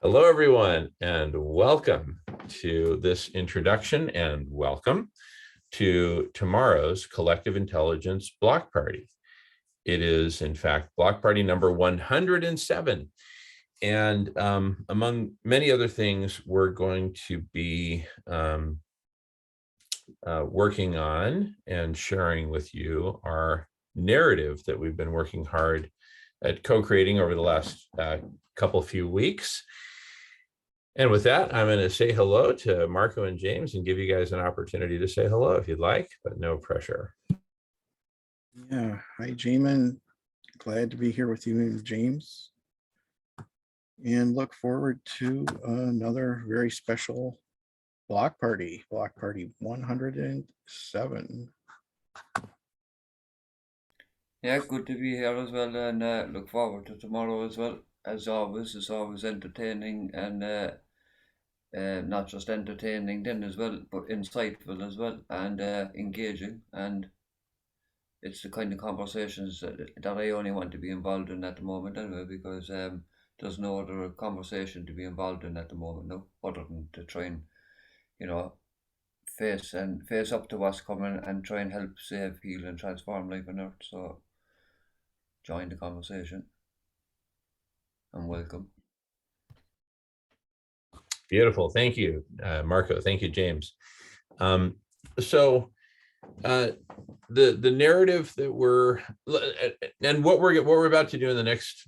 Hello, everyone, and welcome to this introduction and welcome to tomorrow's Collective Intelligence Block Party. It is, in fact, Block Party number 107. And among many other things, we're going to be working on and sharing with you our narrative that we've been working hard at co-creating over the last few weeks. And with that, I'm going to say hello to Marco and James and give you guys an opportunity to say hello if you'd like, but no pressure. Yeah. Hi, Jamin. Glad to be here with you, James. And look forward to another very special Block Party 107. Yeah, good to be here as well, and look forward to tomorrow as well. As always, it's always entertaining and not just entertaining then as well, but insightful as well and engaging. And it's the kind of conversations that I only want to be involved in at the moment anyway, because there's no other conversation to be involved in at the moment, no, other than to try and, you know, face up to what's coming and try and help save, heal, and transform life on Earth. So join the conversation and welcome. Beautiful. Thank you, Marco. Thank you, James. So the narrative that we're and what we're about to do in the next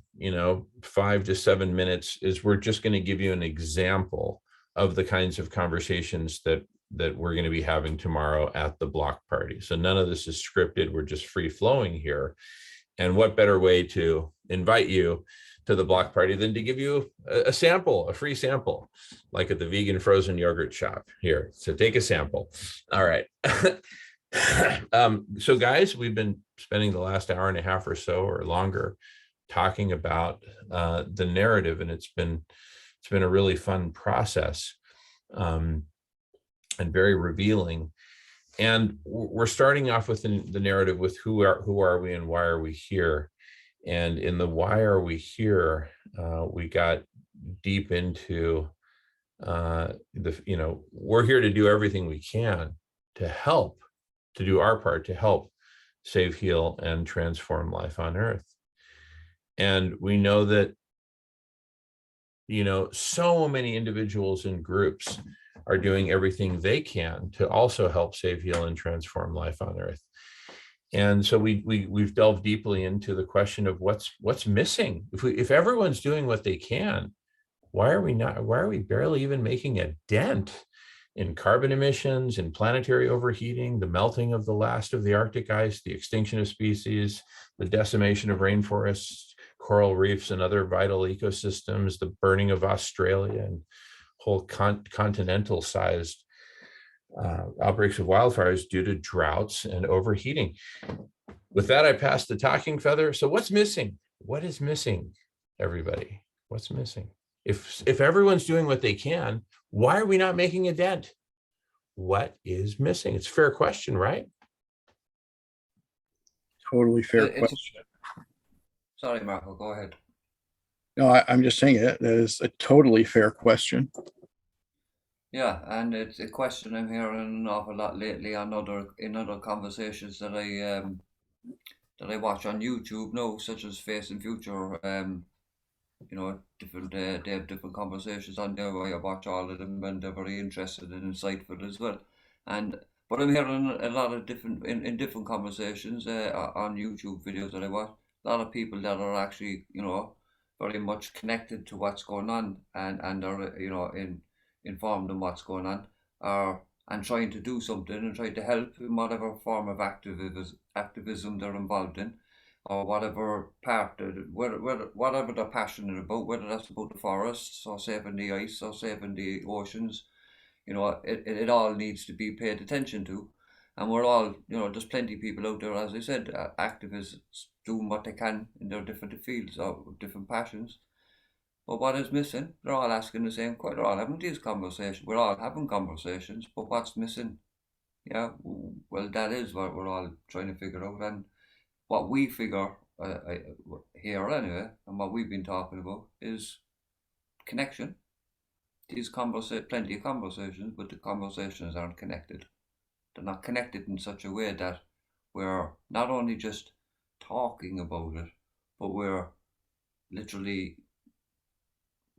5 to 7 minutes is we're just going to give you an example of the kinds of conversations that we're going to be having tomorrow at the block party. So none of this is scripted. We're just free flowing here. And what better way to invite you to the block party than to give you a sample, a free sample, like at the vegan frozen yogurt shop here. So take a sample. All right. So guys, we've been spending the last hour and a half or so or longer talking about the narrative, and it's been a really fun process and very revealing. And we're starting off with the narrative with who are we and why are we here? And in the why are we got deep into we're here to do everything we can to help, to do our part to help save, heal, and transform life on Earth. And we know that so many individuals and groups are doing everything they can to also help save, heal, and transform life on Earth. And so we've delved deeply into the question of what's missing. If everyone's doing what they can, why are we barely even making a dent in carbon emissions, in planetary overheating, the melting of the last of the Arctic ice, the extinction of species, the decimation of rainforests, coral reefs, and other vital ecosystems, the burning of Australia and whole continental-sized outbreaks of wildfires due to droughts and overheating. With that, I pass the talking feather. So what's missing? What is missing, everybody? What's missing? If everyone's doing what they can, why are we not making a dent? What is missing? It's a fair question, right? Totally fair question. Sorry, Marco, go ahead. No, I'm just saying it is a totally fair question. Yeah, and it's a question I'm hearing an awful lot lately in other conversations that I watch on YouTube now, such as Face and Future. Different they have different conversations on there. I watch all of them, and they're very interested and insightful as well. But I'm hearing a lot of different in different conversations on YouTube videos that I watch. A lot of people that are actually very much connected to what's going on and are informed on what's going on, and trying to do something and trying to help in whatever form of activism they're involved in, or whatever part, whatever they're passionate about, whether that's about the forests or saving the ice or saving the oceans. It all needs to be paid attention to. And we're all, there's plenty of people out there, as I said, activists doing what they can in their different fields or different passions. But what is missing? They're all asking the same question. They're all having these conversations. We're all having conversations, but what's missing? Yeah, well, that is what we're all trying to figure out. And what we figure here anyway, and what we've been talking about is connection. these plenty of conversations, but the conversations aren't connected. They're not connected in such a way that we're not only just talking about it, but we're literally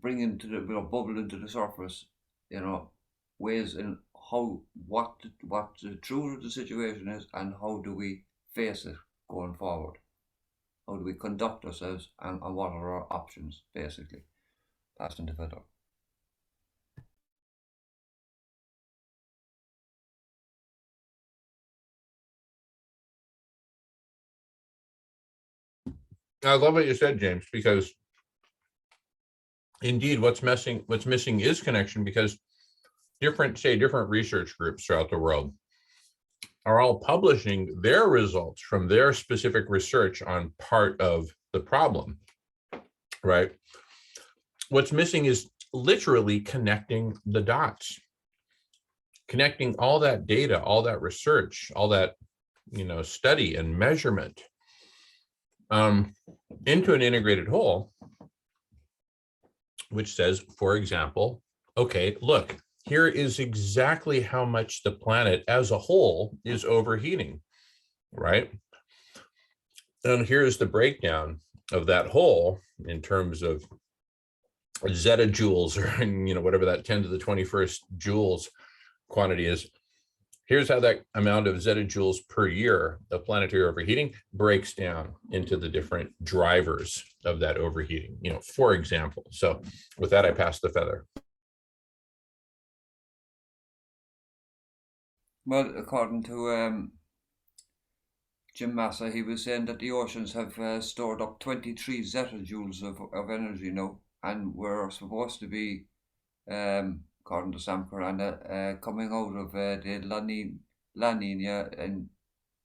bringing to the bubble into the surface, ways in what the truth of the situation is, and how do we face it going forward. How do we conduct ourselves, and what are our options, basically. Passing the fiddle. I love what you said, James, because indeed what's missing is connection, because different research groups throughout the world are all publishing their results from their specific research on part of the problem, right? What's missing is literally connecting the dots, connecting all that data, all that research, all that, study and measurement into an integrated whole, which says, for example, okay, look, here is exactly how much the planet as a whole is overheating, right? And here's the breakdown of that whole in terms of zettajoules, or whatever that 10 to the 21st joules quantity is. Here's how that amount of zettajoules per year of planetary overheating breaks down into the different drivers of that overheating, for example. So with that, I pass the feather. Well, according to Jim Massa, he was saying that the oceans have stored up 23 zettajoules of energy now, and we're supposed to be, according to Sam Caranda, coming out of the La Nina in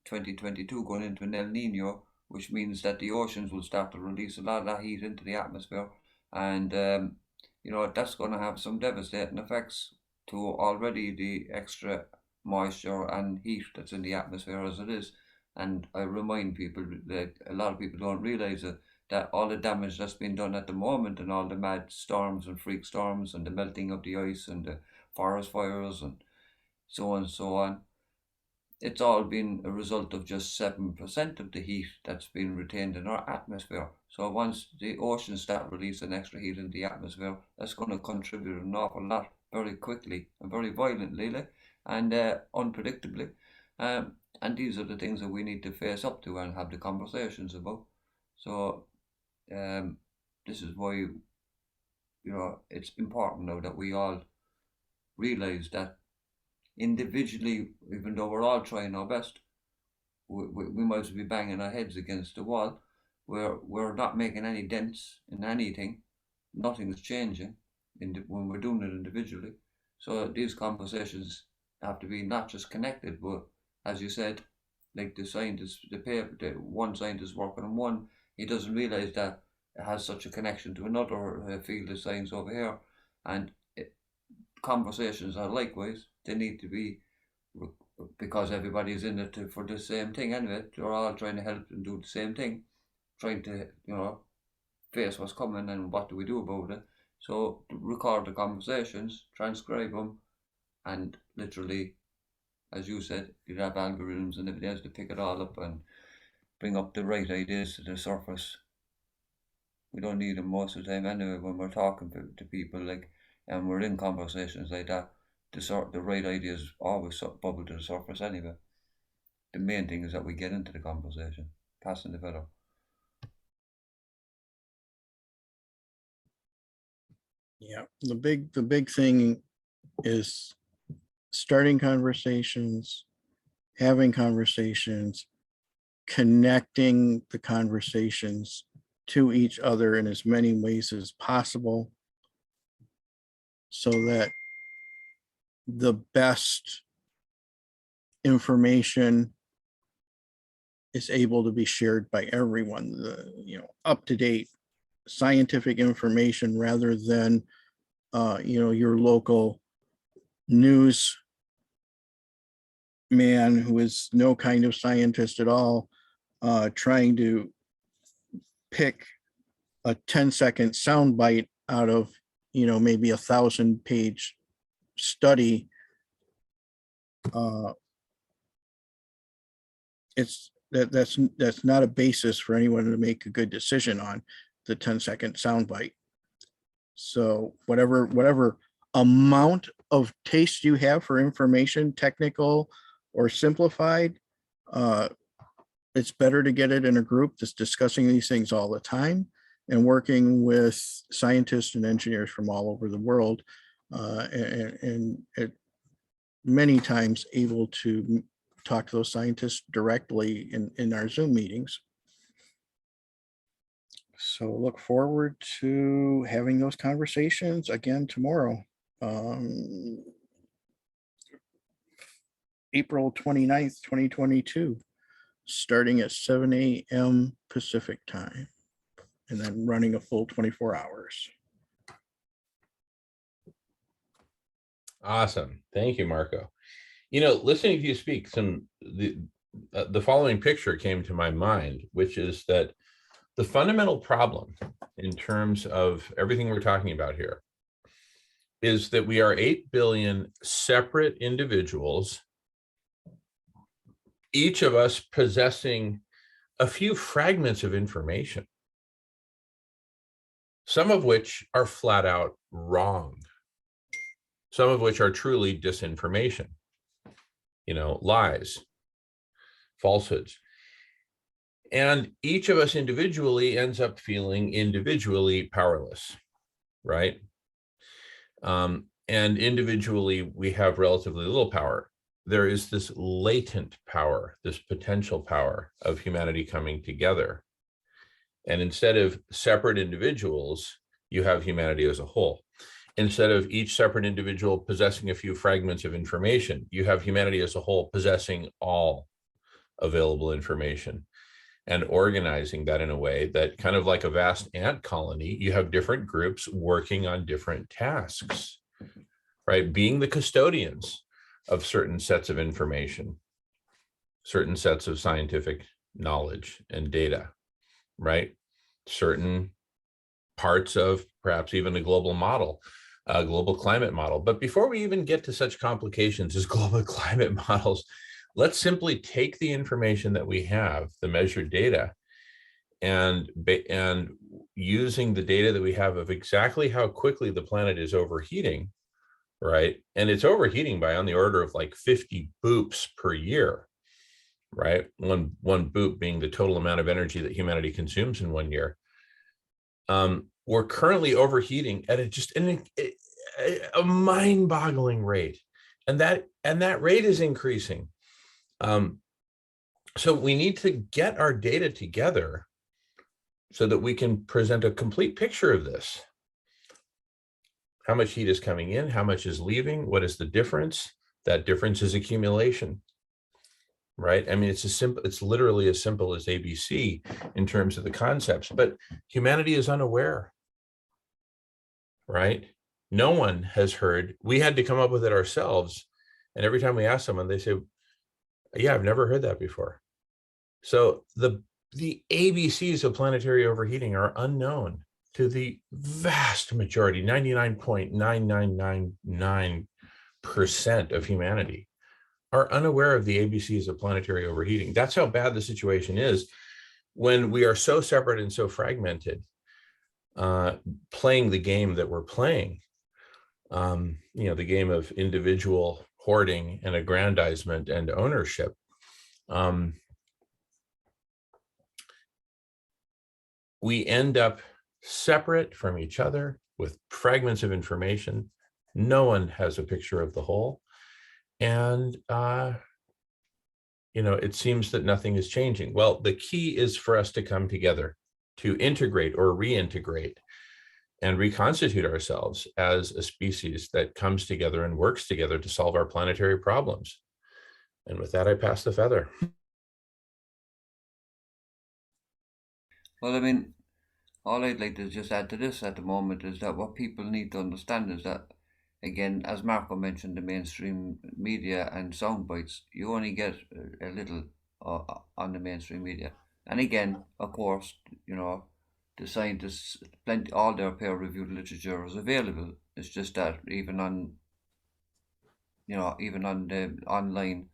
2022, going into an El Nino, which means that the oceans will start to release a lot of that heat into the atmosphere, and that's going to have some devastating effects to already the extra moisture and heat that's in the atmosphere as it is. And I remind people that a lot of people don't realize that all the damage that's been done at the moment, and all the mad storms and freak storms and the melting of the ice and the forest fires and so on and so on, it's all been a result of just 7% of the heat that's been retained in our atmosphere. So once the oceans start releasing extra heat into the atmosphere, that's going to contribute an awful lot very quickly and very violently, and unpredictably. And these are the things that we need to face up to and have the conversations about. So this is why it's important now that we all realize that individually, even though we're all trying our best, we might as well be banging our heads against the wall. We're not making any dents in anything. Nothing is changing when we're doing it individually. So these conversations have to be not just connected, but as you said, like the scientist, one scientist working on one, he doesn't realize that it has such a connection to another field of science over here, and conversations are likewise. They need to be, because everybody's in it for the same thing anyway. They're all trying to help and do the same thing, trying to face what's coming and what do we do about it. So record the conversations, transcribe them, and literally, as you said, you have algorithms and everything else to pick it all up and bring up the right ideas to the surface. We don't need them most of the time anyway when we're talking to people, and we're in conversations like that. The right ideas always bubble to the surface anyway. The main thing is that we get into the conversation, passing the feather. Yeah, the big thing is starting conversations, having conversations, connecting the conversations to each other in as many ways as possible, so that the best information is able to be shared by everyone, the up-to-date scientific information, rather than your local news man who is no kind of scientist at all, trying to pick a 10-second soundbite out of maybe 1,000-page study, that's not a basis for anyone to make a good decision on the 10-second soundbite. So whatever amount of taste you have for information, technical or simplified, it's better to get it in a group that's discussing these things all the time and working with scientists and engineers from all over the world, and many times able to talk to those scientists directly in our Zoom meetings. So look forward to having those conversations again tomorrow. April 29th, 2022, starting at 7 a.m. Pacific time, and then running a full 24 hours. Awesome. Thank you, Marco. Listening to you speak, the following picture came to my mind, which is that the fundamental problem in terms of everything we're talking about here is that we are 8 billion separate individuals, each of us possessing a few fragments of information, some of which are flat out wrong, some of which are truly disinformation, lies, falsehoods. And each of us individually ends up feeling individually powerless, right? And individually, we have relatively little power. There is this latent power, this potential power of humanity coming together. And instead of separate individuals, you have humanity as a whole. Instead of each separate individual possessing a few fragments of information, you have humanity as a whole possessing all available information and organizing that in a way that, kind of like a vast ant colony, you have different groups working on different tasks, right? Being the custodians of certain sets of information, certain sets of scientific knowledge and data, right? Certain parts of perhaps even a global model, a global climate model. But before we even get to such complications as global climate models, let's simply take the information that we have, the measured data, and using the data that we have of exactly how quickly the planet is overheating, right? And it's overheating by on the order of like 50 boops per year, right? One boop being the total amount of energy that humanity consumes in 1 year. We're currently overheating at a mind-boggling rate, and that rate is increasing. So we need to get our data together so that we can present a complete picture of this. How much heat is coming in? How much is leaving? What is the difference? That difference is accumulation, right? I mean, it's literally as simple as ABC in terms of the concepts, but humanity is unaware, right? No one has heard. We had to come up with it ourselves. And every time we ask someone, they say, yeah, I've never heard that before. So the ABCs of planetary overheating are unknown to the vast majority, 99.9999% of humanity are unaware of the ABCs of planetary overheating. That's how bad the situation is when we are so separate and so fragmented, playing the game that we're playing, the game of individual hoarding and aggrandizement and ownership. We end up separate from each other with fragments of information. No one has a picture of the whole. And, it seems that nothing is changing. Well, the key is for us to come together, to integrate or reintegrate and reconstitute ourselves as a species that comes together and works together to solve our planetary problems. And with that, I pass the feather. Well, I mean, all I'd like to just add to this at the moment is that what people need to understand is that, again, as Marco mentioned, the mainstream media and sound bites, you only get a little on the mainstream media. And again, of course, the scientists, plenty, all their peer-reviewed literature is available. It's just that even on, even on the online,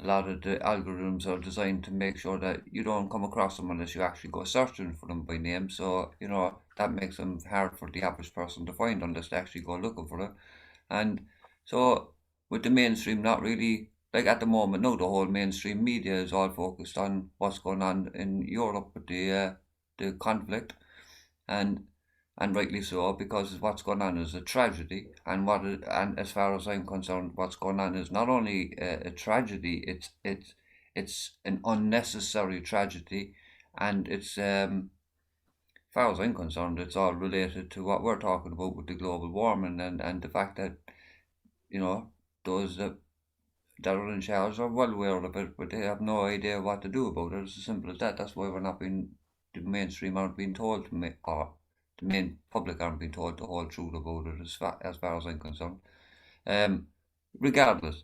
a lot of the algorithms are designed to make sure that you don't come across them unless you actually go searching for them by name. So, that makes them hard for the average person to find unless they actually go looking for it. And so with the mainstream not really, like at the moment, no, the whole mainstream media is all focused on what's going on in Europe with the conflict, and rightly so, because what's going on is a tragedy, and and as far as I'm concerned, what's going on is not only a tragedy, it's an unnecessary tragedy, and it's far as I'm concerned, it's all related to what we're talking about with the global warming, and the fact that those that are in charge are well aware of it, but they have no idea what to do about it. It's as simple as that. That's why the mainstream aren't being told to make, or the main public aren't being told the whole truth about it, as far as I'm concerned. Regardless,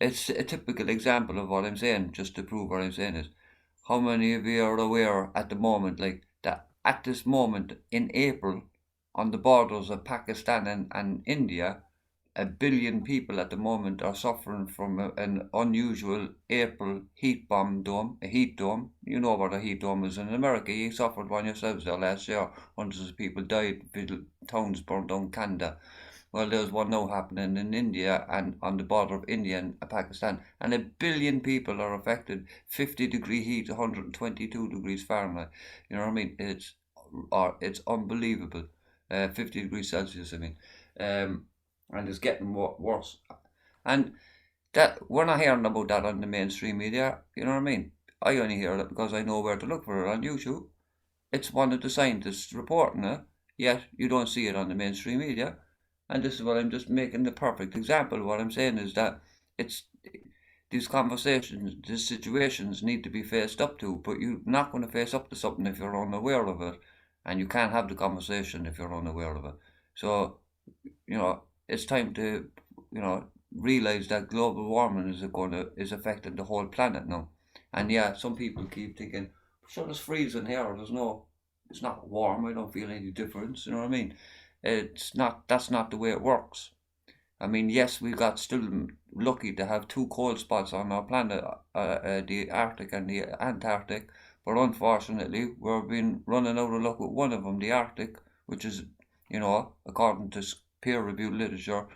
it's a typical example of what I'm saying, just to prove what I'm saying is, how many of you are aware at the moment, like that at this moment in April, on the borders of Pakistan and India, 1 billion people at the moment are suffering from an unusual April heat dome, a heat dome. You know what a heat dome is in America. You suffered one yourselves there last year. Hundreds of people died, towns burned down, Canada. Well, there's one now happening in India and on the border of India and Pakistan, and 1 billion people are affected. 50-degree heat, 122 degrees Fahrenheit. You know what I mean? It's unbelievable. 50 degrees Celsius, I mean. And it's getting worse. And that we're not hearing about that on the mainstream media. You know what I mean? I only hear it because I know where to look for it on YouTube. It's one of the scientists reporting it, yet you don't see it on the mainstream media. And this is what I'm just making the perfect example. What I'm saying is that it's these conversations, these situations need to be faced up to, but you're not going to face up to something if you're unaware of it, and you can't have the conversation if you're unaware of it. So, it's time to, realize that global warming is affecting the whole planet now. And yeah, some people keep thinking, sure, it's freezing here. It's not warm. I don't feel any difference. You know what I mean? That's not the way it works. I mean, yes, we got still lucky to have two cold spots on our planet, the Arctic and the Antarctic, but unfortunately, we've been running out of luck with one of them, the Arctic, which is, according to peer-reviewed literature,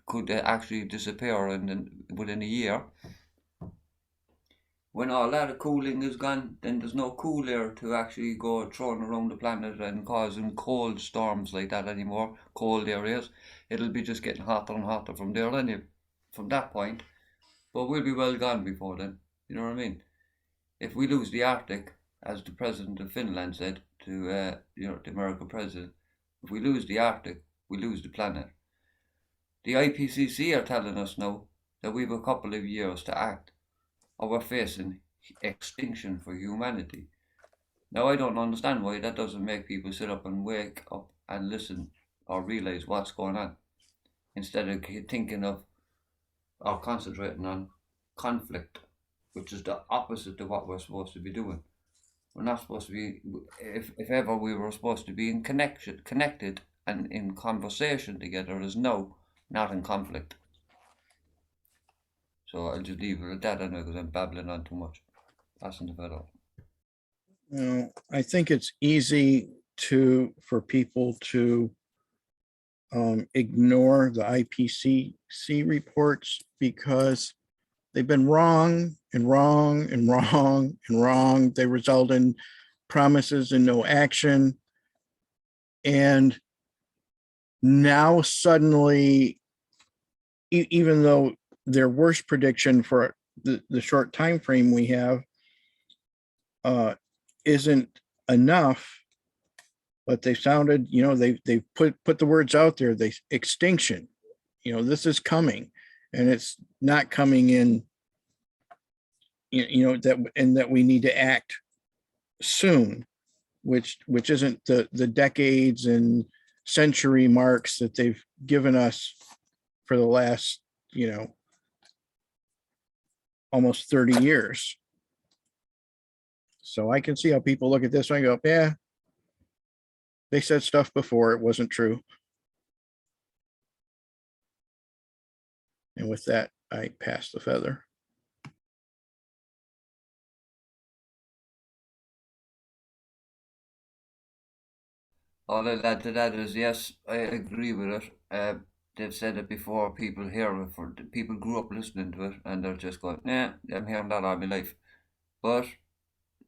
could actually disappear within a year. When all that cooling is gone, then there's no cool air to actually go thrown around the planet and causing cold storms like that anymore, cold areas. It'll be just getting hotter and hotter from there from that point. But we'll be well gone before then. You know what I mean? If we lose the Arctic, as the president of Finland said to the American president, if we lose the Arctic, we lose the planet. The IPCC are telling us now that we have a couple of years to act, or we're facing extinction for humanity. Now, I don't understand why that doesn't make people sit up and wake up and listen or realize what's going on, instead of thinking of or concentrating on conflict, which is the opposite of what we're supposed to be doing. We're not supposed to be, if ever we were supposed to be connected and in conversation together, is now, not in conflict. So I'll just leave it at that anyway, because I'm babbling on too much. Passing the fed off. I think it's easy for people to ignore the IPCC reports because they've been wrong and wrong and wrong and wrong. They result in promises and no action. And now suddenly, even though their worst prediction for the short time frame we have isn't enough, but they sounded, they put the words out there, extinction, this is coming, and it's not coming in, that we need to act soon, which isn't the decades and century marks that they've given us for the last, almost 30 years. So I can see how people look at this and go, yeah, They said stuff before, it wasn't true. And with that, I pass the feather. All I'll add to that is, yes, I agree with it. They've said it before. People hear it, people grew up listening to it, and they're just going, "Yeah, I'm hearing that all my life." But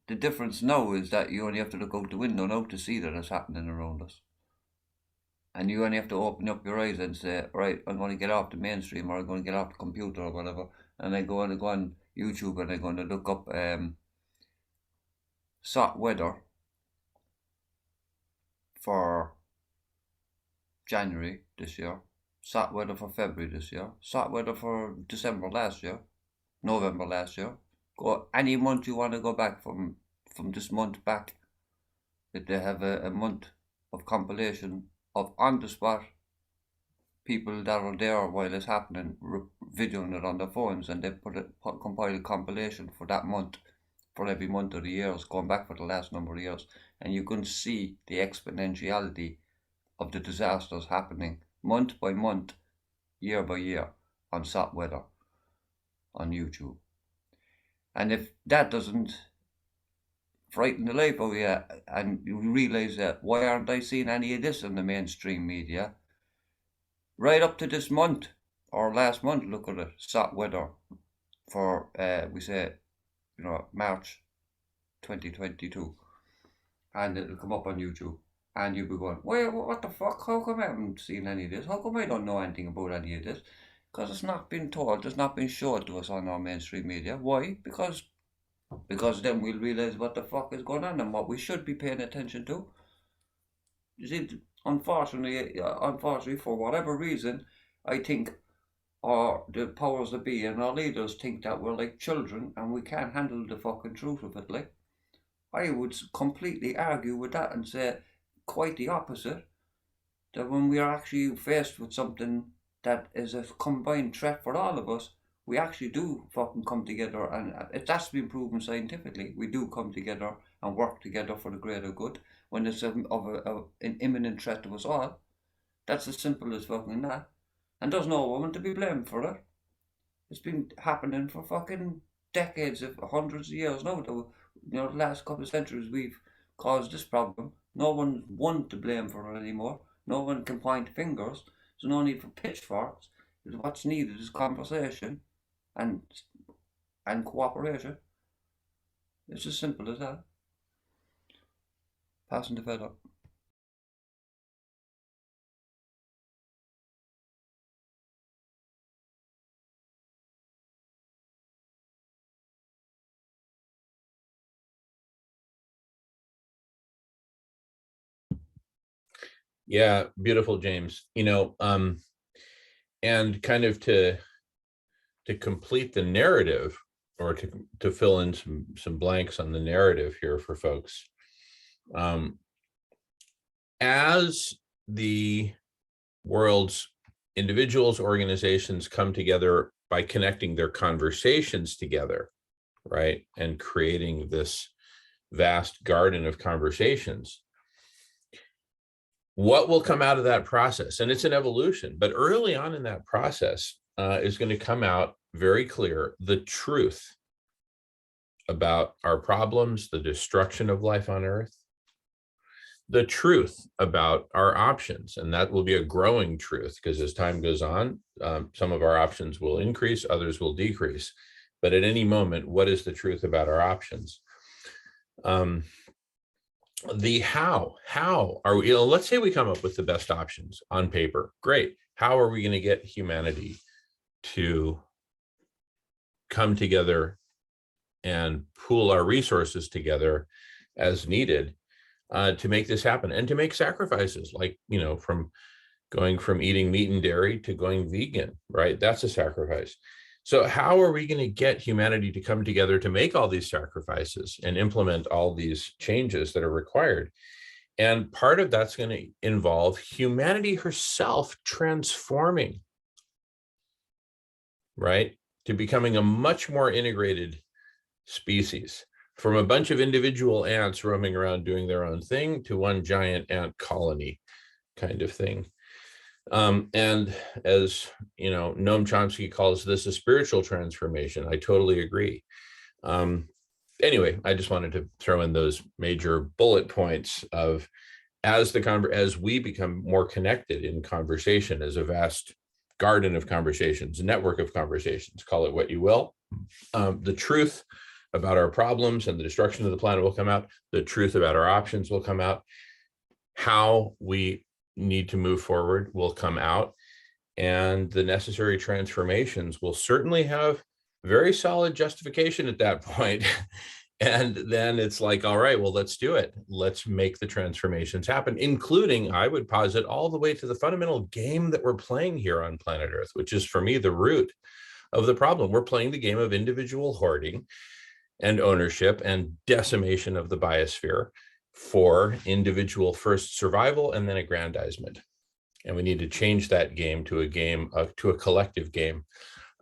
the difference now is that you only have to look out the window now to see that it's happening around us, and you only have to open up your eyes and say, "Right, I'm going to get off the mainstream, or I'm going to get off the computer, or whatever," and I go on YouTube and I'm going to look up SOT weather for January this year, SOT weather for February this year, SOT weather for December last year, November last year. Go any month you want to go back from this month back. If they have a month of compilation of on the spot people that are there while it's happening, videoing it on their phones, and they compile a compilation for that month, for every month of the years, going back for the last number of years, and you can see the exponentiality of the disasters happening month by month, year by year on SOT weather on YouTube. And if that doesn't frighten the life out of you, and you realize that, why aren't I seeing any of this in the mainstream media? Right up to this month or last month, look at it, SOT weather for we say, March 2022, and it'll come up on YouTube, and you'll be going, "Wait, what the fuck? How come I haven't seen any of this? How come I don't know anything about any of this?" Because it's not been told, it's not been shown to us on our mainstream media. Why? Because then we'll realize what the fuck is going on and what we should be paying attention to. You see, unfortunately, for whatever reason, I think the powers that be and our leaders think that we're like children and we can't handle the fucking truth of it. Like, I would completely argue with that and say quite the opposite. That when we are actually faced with something that is a combined threat for all of us, we actually do fucking come together, and that's been proven scientifically. We do come together and work together for the greater good when it's an imminent threat to us all. That's as simple as fucking that. And there's no woman to be blamed for it. It's been happening for fucking decades, if hundreds of years now. The last couple of centuries we've caused this problem. No one's one to blame for it anymore. No one can point fingers. There's no need for pitchforks. What's needed is conversation and cooperation. It's as simple as that. Passing the feather. Yeah, beautiful, James. And kind of to complete the narrative, or to fill in some blanks on the narrative here for folks. As the world's individuals, organizations come together by connecting their conversations together, right, and creating this vast garden of conversations, what will come out of that process? And it's an evolution, but early on in that process is going to come out very clear the truth about our problems, the destruction of life on Earth, the truth about our options. And that will be a growing truth, because as time goes on, some of our options will increase, others will decrease. But at any moment, what is the truth about our options? The how are we, let's say we come up with the best options on paper. Great. How are we going to get humanity to come together and pool our resources together as needed to make this happen, and to make sacrifices, like, from going from eating meat and dairy to going vegan, right? That's a sacrifice. So how are we going to get humanity to come together to make all these sacrifices and implement all these changes that are required? And part of that's going to involve humanity herself transforming, right, to becoming a much more integrated species. from a bunch of individual ants roaming around doing their own thing to one giant ant colony kind of thing. And as you know, Noam Chomsky calls this a spiritual transformation. I totally agree. Anyway, I just wanted to throw in those major bullet points of as we become more connected in conversation as a vast garden of conversations, network of conversations, call it what you will. The truth about our problems and the destruction of the planet will come out. The truth about our options will come out. How we need to move forward will come out. And the necessary transformations will certainly have very solid justification at that point. And then it's like, all right, well, let's do it. Let's make the transformations happen, including, I would posit, all the way to the fundamental game that we're playing here on planet Earth, which is, for me, the root of the problem. We're playing the game of individual hoarding and ownership and decimation of the biosphere for individual first survival and then aggrandizement. And we need to change that game to a collective game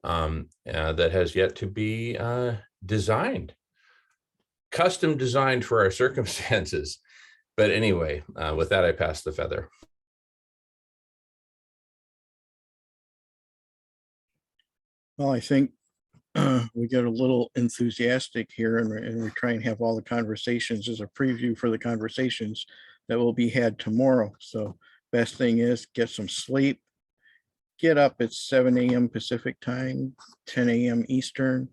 that has yet to be designed, custom designed for our circumstances. But anyway, with that, I pass the feather. Well, I think we get a little enthusiastic here, and we try and have all the conversations as a preview for the conversations that will be had tomorrow. So best thing is get some sleep, get up at 7 a.m. Pacific time, 10 a.m. Eastern,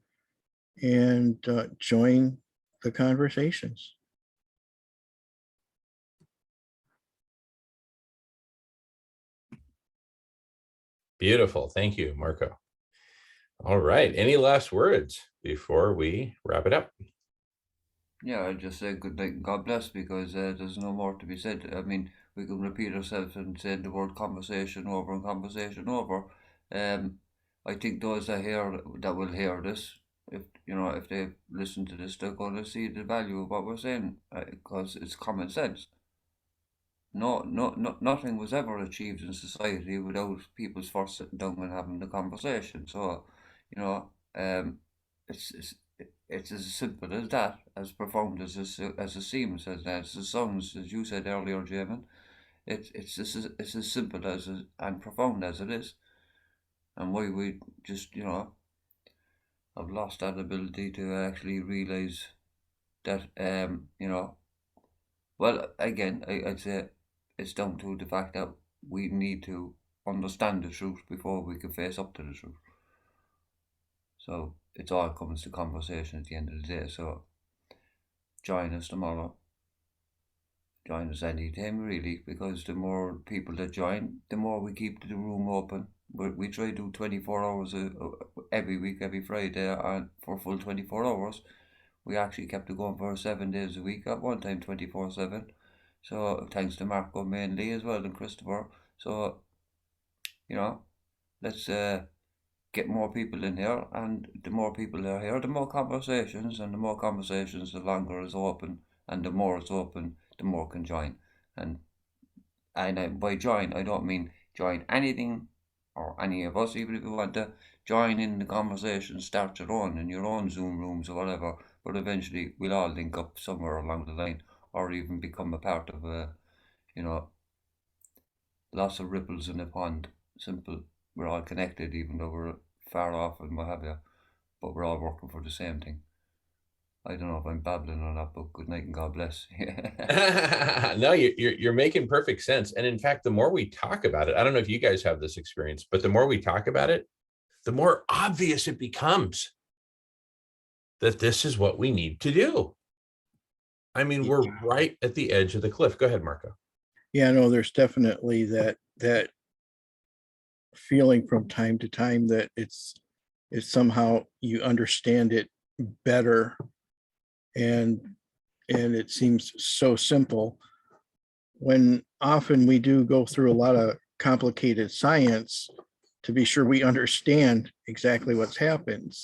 and join the conversations. Beautiful. Thank you, Marco. All right. Any last words before we wrap it up? Yeah, I just say good night and God bless, because there's no more to be said. I mean, we can repeat ourselves and say the word conversation over and conversation over. I think those that will hear this, if they listen to this, they're going to see the value of what we're saying, because it's common sense. Nothing was ever achieved in society without people first sitting down and having the conversation. So, it's it's as simple as that, as profound as it seems, as it sounds, as you said earlier, Jamin. It's as simple and profound as it is, and why we just have lost that ability to actually realize that well, again, I'd say it's down to the fact that we need to understand the truth before we can face up to the truth. So it all comes to conversation at the end of the day. So join us tomorrow. Join us anytime, really, because the more people that join, the more we keep the room open. We try to do 24 hours every week, every Friday, and for full 24 hours. We actually kept it going for 7 days a week at one time, 24/7. So thanks to Marco mainly as well, and Christopher. So, let's get more people in here, and the more people are here, the more conversations, and the more conversations, the longer it's open, and the more it's open, the more can join. And by join, I don't mean join anything or any of us, even if you want to join in the conversation, start your own in your own Zoom rooms or whatever. But eventually, we'll all link up somewhere along the line, or even become a part of lots of ripples in a pond. Simple. We're all connected, even though we're far off and what have you. But we're all working for the same thing. I don't know if I'm babbling or not, but good night and God bless. No, you're making perfect sense. And in fact, the more we talk about it, I don't know if you guys have this experience, but the more we talk about it, the more obvious it becomes that this is what we need to do. I mean, we're right at the edge of the cliff. Go ahead, Marco. Yeah, no, there's definitely that feeling from time to time that it's somehow you understand it better, and it seems so simple, when often we do go through a lot of complicated science to be sure we understand exactly what's happened.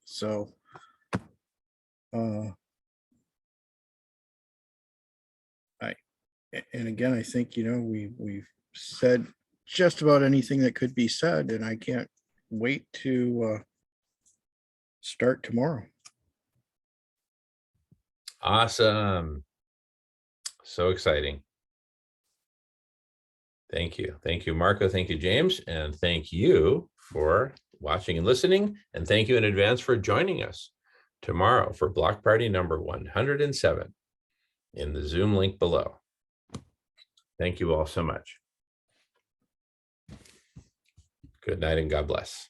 So and again, I think we've said just about anything that could be said, and I can't wait to start tomorrow. Awesome. So exciting. Thank you. Thank you, Marco. Thank you, James. And thank you for watching and listening. And thank you in advance for joining us tomorrow for Block Party number 107 in the Zoom link below. Thank you all so much. Good night and God bless.